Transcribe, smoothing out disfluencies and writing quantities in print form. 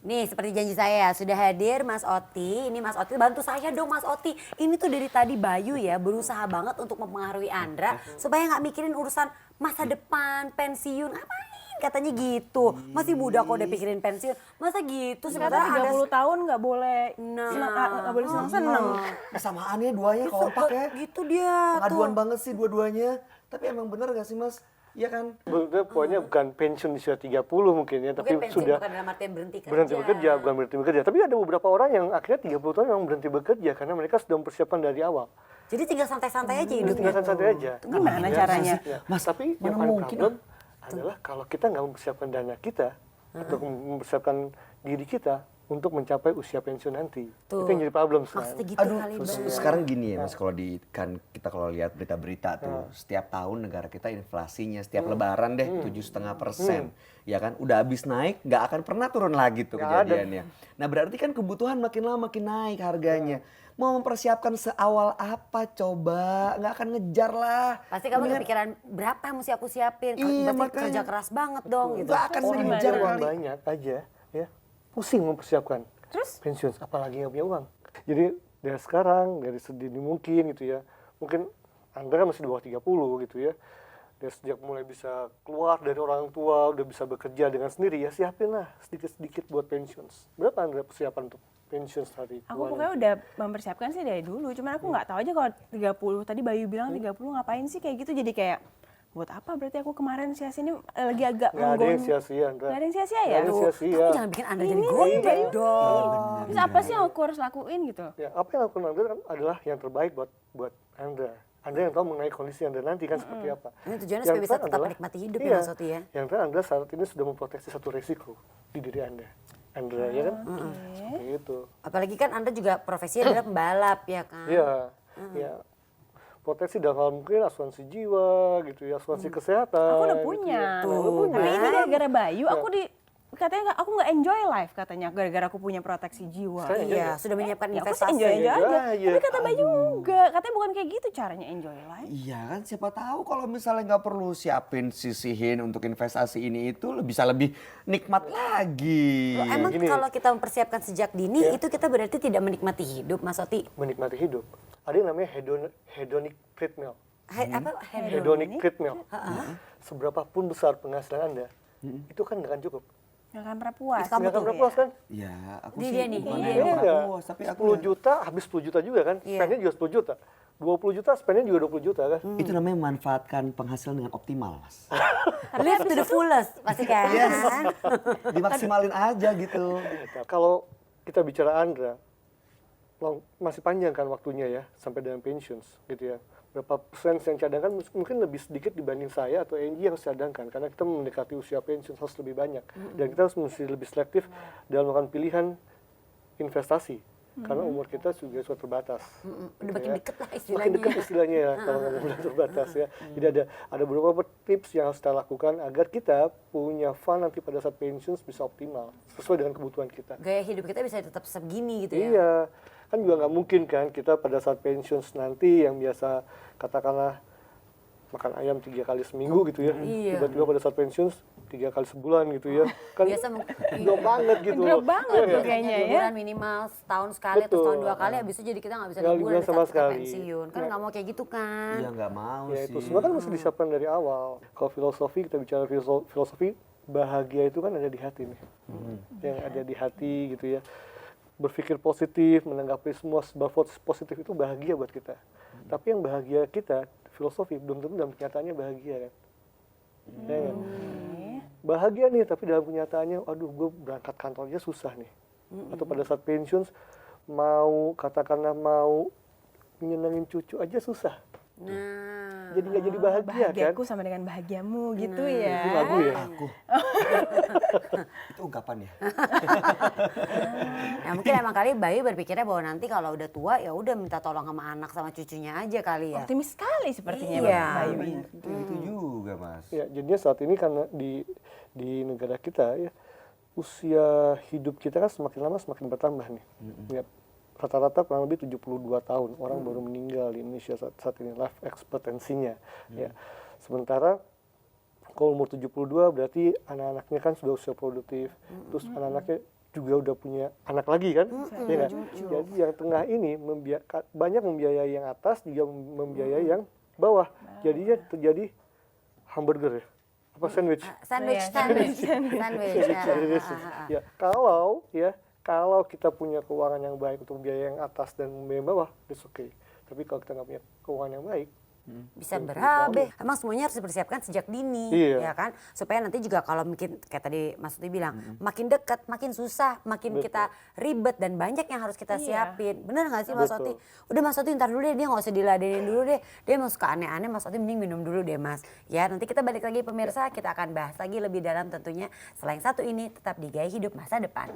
Nih seperti janji saya sudah hadir Mas Oti. Ini Mas Oti bantu saya dong Mas Oti. Ini tuh dari tadi Bayu ya berusaha banget untuk mempengaruhi Andra supaya nggak mikirin urusan masa depan, pensiun. Ngapain katanya gitu. Masih muda kok udah pikirin pensiun. Masa gitu Ternyata sementara 30 tahun nggak boleh Nah. nggak boleh seneng-seneng. Kesamaannya duanya kompak ya. gitu dia Pengaduan tuh. banget sih dua-duanya. Tapi emang bener gak sih Mas? Iya kan? Sebetulnya poinnya bukan pensiun di usia 30 mungkin ya, tapi Mungkin pensiun sudah bukan dalam artian berhenti kerja. berhenti bekerja, bukan berhenti bekerja. Tapi ada beberapa orang yang akhirnya 30 tahun memang berhenti bekerja karena mereka sudah mempersiapkan dari awal. Jadi tinggal santai-santai aja Udah hidupnya. tinggalkan santai aja. Gimana caranya? Ya, Mas, tapi yang mana paling mungkin, problem adalah kalau kita nggak mempersiapkan dana kita untuk mempersiapkan diri kita untuk mencapai usia pensiun nanti. Tuh. Itu yang jadi problem Maksudnya sekarang. gitu Aduh, kali Bang. sekarang gini ya Mas, kalau kita kalau lihat berita-berita tuh, setiap tahun negara kita inflasinya setiap lebaran deh 7,5%. Ya kan, udah habis naik, nggak akan pernah turun lagi tuh Nggak ada. kejadiannya. Nah berarti kan kebutuhan makin lama makin naik harganya. Mau mempersiapkan seawal apa coba? Nggak akan ngejar lah. Pasti kamu Mendingan- kepikiran berapa yang mesti aku siapin. Iya, Berarti makanya. kerja keras banget dong gitu. Nggak akan Orang yang ngejar punya uang kali. banyak aja, ya pusing mempersiapkan Terus? pensiun, apalagi nggak punya uang. Jadi dari sekarang, dari sedini mungkin gitu ya, mungkin Anda kan masih di bawah 30 gitu ya, dari sejak mulai bisa keluar dari orang tua, udah bisa bekerja dengan sendiri, ya siapin lah sedikit-sedikit buat pensiun. Berapa Anda persiapan untuk pensiun hari Aku pokoknya udah mempersiapkan sih dari dulu, cuman aku nggak tahu aja kalau 30, tadi Bayu bilang 30 ngapain sih kayak gitu, jadi kayak buat apa berarti aku kemarin sia-sia ini lagi agak Nggak ada yang menggon- sia-sia, Andra. Nggak ada yang sia-sia Nggak ya? ada yang sia-sia. Kamu jangan bikin Anda jadi gondek dong. Terus apa sih yang aku harus lakuin gitu? Ya, apa yang lakukan Anda kan adalah yang terbaik buat Anda. Anda yang tahu mengenai kondisi Anda nanti kan seperti apa. Ini tujuannya Yang supaya bisa penting tetap adalah- menikmati hidup ya iya, Mas Oti ya. Yang penting Anda saat ini sudah memproteksi satu resiko di diri Anda. Anda ya kan? Seperti itu. Apalagi kan Anda juga profesinya adalah pembalap ya kan. Iya. Ya. Proteksi dalam hal mungkin asuransi jiwa gitu ya, asuransi kesehatan. Aku udah gitu punya. ya. Nah, lu punya. Tapi ini gara-gara Bayu, Ya. aku katanya aku nggak enjoy life katanya gara-gara aku punya proteksi jiwa. Saya Iya, sudah menyiapkan Ya, aku sih investasi. enjoy aja. Iya. Tapi kata Bayu enggak, katanya bukan kayak gitu caranya enjoy life. Iya kan, siapa tahu kalau misalnya nggak perlu siapin sisihin untuk investasi ini itu bisa lebih nikmat lagi. Loh, emang Gini. kalau kita mempersiapkan sejak dini itu kita berarti tidak menikmati hidup Mas Oti. Menikmati hidup. Ada yang namanya hedonic treadmill. Apa? Hedonic treadmill. Seberapa pun besar penghasilan Anda, itu kan nggak akan cukup. Nggak akan pernah puas. Kamu Nggak akan tuh pernah ya? puas kan? Ya, aku Ini sih dia nih, bukan ini yang dia. nggak Iya. puas, tapi aku 10 juta habis 10 juta juga kan? Iya. Spendnya juga 10 juta. 20 juta spendnya juga 20 juta kan? itu namanya manfaatkan penghasilan dengan optimal, Mas. Live to the fullest pasti kan. Dimaksimalin aja gitu. Nah, kalau kita bicara Andra, masih panjang kan waktunya ya sampai dengan pensiun gitu ya. Berapa persen yang cadangkan mungkin lebih sedikit dibanding saya atau Angie yang harus cadangkan karena kita mendekati usia pensiun harus lebih banyak dan kita harus mesti lebih selektif dalam melakukan pilihan investasi karena umur kita juga sudah terbatas. Udah makin deket lah Makin istilahnya. dekat istilahnya ya kalau ngomong terbatas ya. Jadi ada beberapa tips yang harus kita lakukan agar kita punya fund nanti pada saat pensiun bisa optimal sesuai dengan kebutuhan kita. Gaya hidup kita bisa tetap segini gitu ya. Iya, kan juga nggak mungkin kan kita pada saat pensiun nanti yang biasa katakanlah makan ayam 3 kali seminggu gitu ya, Iya. tiba-tiba pada saat pensiun 3 kali sebulan gitu ya, kan Biasa drop banget gitu Drop loh. banget Iya tuh nggak? kayaknya ya. Liburan minimal setahun sekali atau Betul. setahun 2 kali habis itu jadi kita nggak bisa Nggak liburan liburan di sama saat kita sekali. pensiun. Kan Ya. nggak mau kayak gitu kan. Iya nggak mau Ya sih. itu semua kan mesti disiapkan dari awal. Kalau filosofi, kita bicara filosofi, bahagia itu kan ada di hati nih. Yang ada di hati gitu ya. Berpikir positif, menanggapi semua sebab positif itu bahagia buat kita. Tapi yang bahagia kita, filosofi, belum tentu dalam kenyataannya bahagia kan. Ya kan? Bahagia nih, tapi dalam kenyataannya, aduh gue berangkat kantor aja susah nih. Atau pada saat pensiun, katakanlah mau nyenengin cucu aja susah. Nah, Jadi nggak jadi bahagia kan? Bahagiaku sama dengan bahagiamu gitu ya. Itu lagu ya? Aku. Itu ungkapan ya. ya mungkin emang kali Bayu berpikirnya bahwa nanti kalau udah tua ya udah minta tolong sama anak sama cucunya aja kali ya. Optimis sekali sepertinya Iya. Bayu ini. Itu juga, Mas. Ya, jadinya saat ini karena di negara kita ya usia hidup kita kan semakin lama semakin bertambah nih. Ya, rata-rata kurang lebih 72 tahun orang baru meninggal di Indonesia saat ini life expectancy-nya. Ya. Sementara kalau umur 72 berarti anak-anaknya kan sudah usia produktif. Terus anak-anaknya juga udah punya anak lagi kan, ya nggak? Jadi yang tengah ini banyak membiayai yang atas, juga membiayai yang bawah. Jadinya terjadi hamburger ya, apa sandwich? Sandwich, Iya, sandwich, sandwich. Ya, kalau kita punya keuangan yang baik untuk biaya yang atas dan biaya yang bawah, it's okay. Tapi kalau kita nggak punya keuangan yang baik, Bisa berabe. Emang semuanya harus dipersiapkan sejak dini, Iya. ya kan? Supaya nanti juga kalau mungkin kayak tadi Mas Uti bilang, makin dekat, makin susah, makin kita ribet dan banyak yang harus kita siapin. Bener nggak sih Mas Uti? Udah Mas Uti ntar dulu deh, dia nggak usah diladenin dulu deh. Dia mau suka aneh-aneh, Mas Uti mending minum dulu deh Mas. Ya nanti kita balik lagi pemirsa, kita akan bahas lagi lebih dalam tentunya. Selain satu ini, tetap di Gaya Hidup Masa Depan.